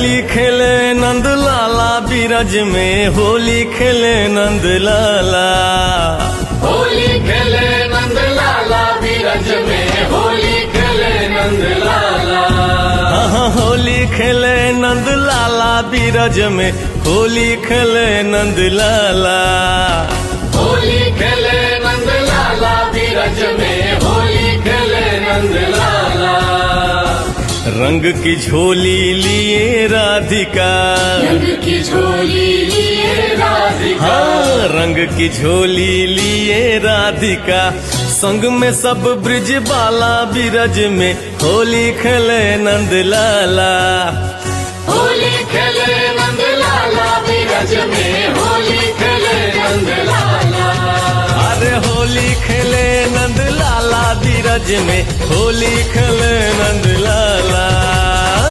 होली खेले नंद लाला बीरज में, होली खेले नंद लाला। होली खेले नंद लाला बीरज में, होली खेले नंद लाला। हाँ, होली खेले नंद लाला बीरज में, होली खेले नंद लाला। होली खेले नंद लाला बीरज में, होली खेले नंद लाला। रंग की झोली लिए राधिका, रंग की झोली लिए राधिका। हाँ, रंग की झोली लिए राधिका, संग में सब ब्रिज बाला बीरज में, होली खेले नंद लाला। होली खेले नंद लाला बीरज में, होली खेले नंद लाला। अरे होली खेले नंद लाला बीरज में, होली खेले नंद लाला।